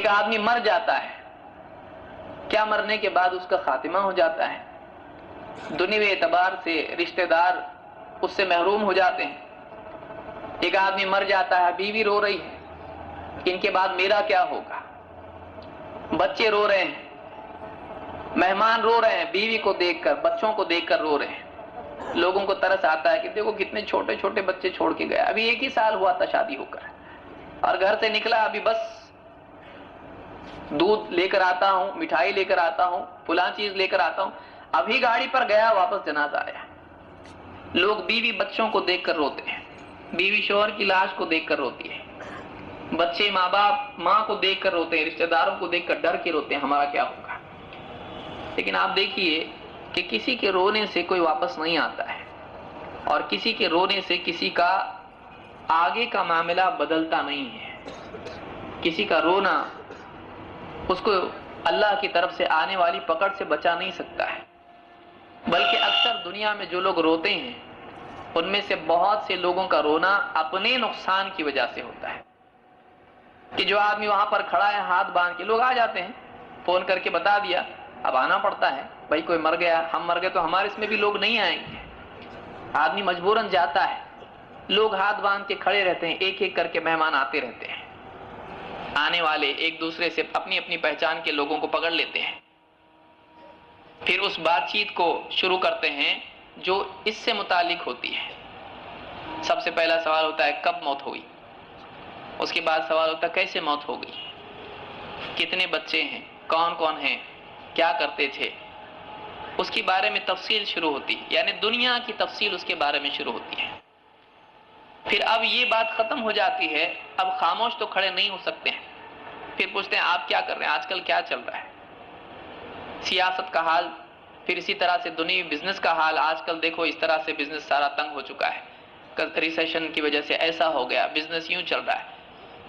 ایک آدمی مر جاتا ہے، کیا مرنے کے بعد اس کا خاتمہ ہو جاتا ہے؟ دنیوی اعتبار سے رشتہ دار اس سے محروم ہو جاتے ہیں۔ ایک آدمی مر جاتا ہے، بیوی رو رہی ہے، ان کے بعد میرا کیا ہوگا؟ بچے رو رہے ہیں، مہمان رو رہے ہیں، بیوی کو دیکھ کر، بچوں کو دیکھ کر رو رہے ہیں۔ لوگوں کو ترس آتا ہے کہ دیکھو کتنے چھوٹے چھوٹے بچے چھوڑ کے گیا، ابھی 1 ہی سال ہوا تھا شادی ہو کر، اور گھر سے نکلا ابھی بس دودھ لے کر آتا ہوں، مٹھائی لے کر آتا ہوں، فلاں چیز لے کر آتا ہوں، ابھی گاڑی پر گیا واپس جنازہ آیا۔ لوگ بیوی بچوں کو دیکھ کر روتے ہیں، بیوی شوہر کی لاش کو دیکھ کر روتی ہے، بچے ماں باپ ماں کو دیکھ کر روتے ہیں، رشتہ داروں کو دیکھ کر ڈر کے روتے ہیں ہمارا کیا ہوگا۔ لیکن آپ دیکھیے کہ کسی کے رونے سے کوئی واپس نہیں آتا ہے، اور کسی کے رونے سے کسی کا آگے کا معاملہ بدلتا نہیں ہے۔ کسی کا رونا اس کو اللہ کی طرف سے آنے والی پکڑ سے بچا نہیں سکتا ہے، بلکہ اکثر دنیا میں جو لوگ روتے ہیں ان میں سے بہت سے لوگوں کا رونا اپنے نقصان کی وجہ سے ہوتا ہے، کہ جو آدمی وہاں پر کھڑا ہے ہاتھ باندھ کے، لوگ آ جاتے ہیں، فون کر کے بتا دیا، اب آنا پڑتا ہے، بھائی کوئی مر گیا، ہم مر گئے تو ہمارے اس میں بھی لوگ نہیں آئیں گے، آدمی مجبوراً جاتا ہے، لوگ ہاتھ باندھ کے کھڑے رہتے ہیں، ایک ایک کر کے مہمان آتے رہتے ہیں، آنے والے ایک دوسرے سے اپنی اپنی پہچان کے لوگوں کو پکڑ لیتے ہیں، پھر اس بات چیت کو شروع کرتے ہیں جو اس سے متعلق ہوتی ہے۔ سب سے پہلا سوال ہوتا ہے کب موت ہوئی، اس کے بعد سوال ہوتا ہے کیسے موت ہو گئی، کتنے بچے ہیں، کون کون ہیں، کیا کرتے تھے، اس کے بارے میں تفصیل شروع ہوتی ہے، یعنی دنیا کی تفصیل اس کے بارے میں شروع ہوتی ہے۔ پھر اب یہ بات ختم ہو جاتی ہے، اب خاموش تو کھڑے نہیں ہو سکتے ہیں، پھر پوچھتے ہیں آپ کیا کر رہے ہیں، آج کل کیا چل رہا ہے، سیاست کا حال، پھر اسی طرح سے دنیا بزنس کا حال، آج کل دیکھو اس طرح سے بزنس سارا تنگ ہو چکا ہے، ریسیشن کی وجہ سے ایسا ہو گیا، بزنس یوں چل رہا ہے۔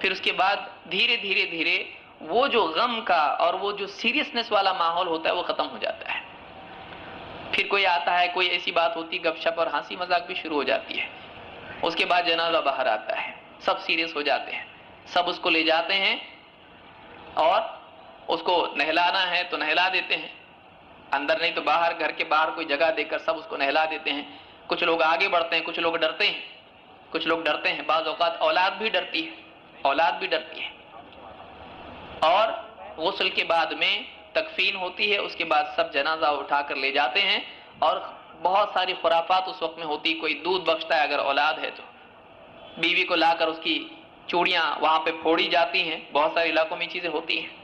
پھر اس کے بعد دھیرے دھیرے دھیرے وہ جو غم کا اور وہ جو سیریسنس والا ماحول ہوتا ہے وہ ختم ہو جاتا ہے، پھر کوئی آتا ہے، کوئی ایسی بات ہوتی، گپ شپ اور ہنسی مذاق بھی شروع ہو جاتی ہے، اس کے بعد جنازہ باہر آتا ہے، سب سیریس ہو جاتے ہیں، سب اس کو لے جاتے ہیں اور اس کو نہلانا ہے تو نہلا دیتے ہیں، اندر نہیں تو باہر، گھر کے باہر کوئی جگہ دے کر سب اس کو نہلا دیتے ہیں۔ کچھ لوگ آگے بڑھتے ہیں، کچھ لوگ ڈرتے ہیں، کچھ لوگ ڈرتے ہیں، بعض اوقات اولاد بھی ڈرتی ہے، اولاد بھی ڈرتی ہے۔ اور غسل کے بعد میں تکفین ہوتی ہے، اس کے بعد سب جنازہ اٹھا کر لے جاتے ہیں، اور بہت ساری خرافات اس وقت میں ہوتی، کوئی دودھ بخشتا ہے اگر اولاد ہے تو، بیوی کو لا کر اس کی چوڑیاں وہاں پہ پھوڑی جاتی ہیں، بہت سارے علاقوں میں چیزیں ہوتی ہیں،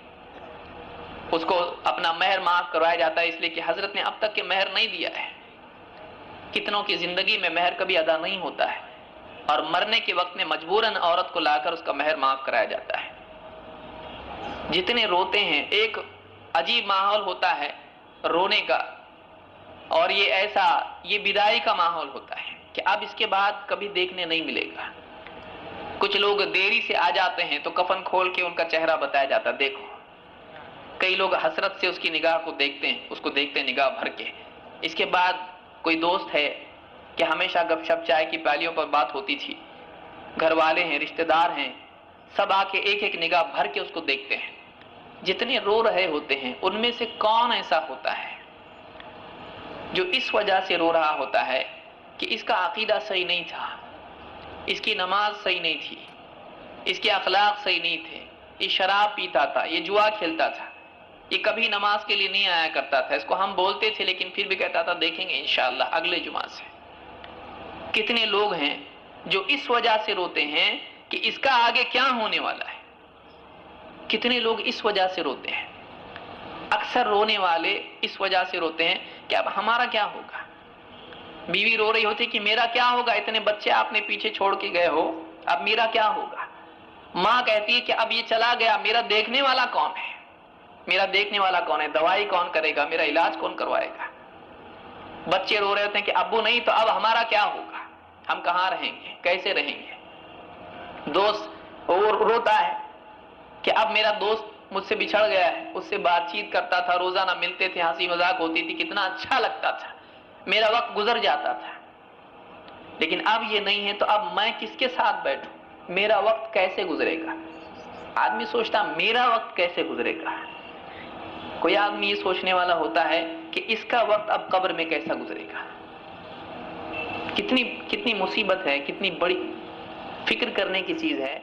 اس کو اپنا مہر معاف کروایا جاتا ہے، اس لیے کہ حضرت نے اب تک کے مہر نہیں دیا ہے، کتنوں کی زندگی میں مہر کبھی ادا نہیں ہوتا ہے، اور مرنے کے وقت میں مجبوراً عورت کو لا کر اس کا مہر معاف کرایا جاتا ہے۔ جتنے روتے ہیں، ایک عجیب ماحول ہوتا ہے رونے کا، اور یہ ایسا، یہ بدائی کا ماحول ہوتا ہے کہ اب اس کے بعد کبھی دیکھنے نہیں ملے گا۔ کچھ لوگ دیری سے آ جاتے ہیں تو کفن کھول کے ان کا چہرہ بتایا جاتا، دیکھو۔ کئی لوگ حسرت سے اس کی نگاہ کو دیکھتے ہیں، اس کو دیکھتے ہیں نگاہ بھر کے۔ اس کے بعد کوئی دوست ہے کہ ہمیشہ گپ شپ چائے کی پیالیوں پر بات ہوتی تھی، گھر والے ہیں، رشتہ دار ہیں، سب آ کے ایک ایک نگاہ بھر کے اس کو دیکھتے ہیں۔ جتنے رو رہے ہوتے ہیں ان میں سے کون ایسا ہوتا ہے جو اس وجہ سے رو رہا ہوتا ہے کہ اس کا عقیدہ صحیح نہیں تھا، اس کی نماز صحیح نہیں تھی، اس کے اخلاق صحیح نہیں تھے، یہ شراب پیتا تھا، یہ جوا کھیلتا تھا، یہ کبھی نماز کے لیے نہیں آیا کرتا تھا، اس کو ہم بولتے تھے لیکن پھر بھی کہتا تھا دیکھیں گے انشاءاللہ اگلے جمعہ سے۔ کتنے لوگ ہیں جو اس وجہ سے روتے ہیں کہ اس کا آگے کیا ہونے والا ہے، کتنے لوگ اس وجہ سے روتے ہیں۔ اکثر رونے والے اس وجہ سے روتے ہیں کہ اب ہمارا کیا ہوگا۔ بیوی رو رہی ہوتی کہ میرا کیا ہوگا، اتنے بچے آپ نے پیچھے چھوڑ کے گئے ہو، اب میرا کیا ہوگا۔ ماں کہتی ہے کہ اب یہ چلا گیا، میرا دیکھنے والا کون ہے، میرا دیکھنے والا کون ہے، دوائی کون کرے گا، میرا علاج کون کروائے گا۔ بچے رو رہے ہوتے ہیں کہ ابو نہیں تو اب ہمارا کیا ہوگا، ہم کہاں رہیں گے، کیسے رہیں گے۔ دوست اور روتا ہے کہ اب میرا دوست مجھ سے بچھڑ گیا ہے، اس سے بات چیت کرتا تھا، روزانہ ملتے تھے، ہنسی مذاق ہوتی تھی، کتنا اچھا لگتا تھا، میرا وقت گزر جاتا تھا، لیکن اب یہ نہیں ہے تو اب میں کس کے ساتھ بیٹھوں، میرا وقت کیسے گزرے گا۔ آدمی سوچتا میرا وقت کیسے گزرے گا. کوئی آدمی یہ سوچنے والا ہوتا ہے کہ اس کا وقت اب قبر میں کیسا گزرے گا. کتنی مصیبت ہے, کتنی بڑی فکر کرنے کی چیز ہے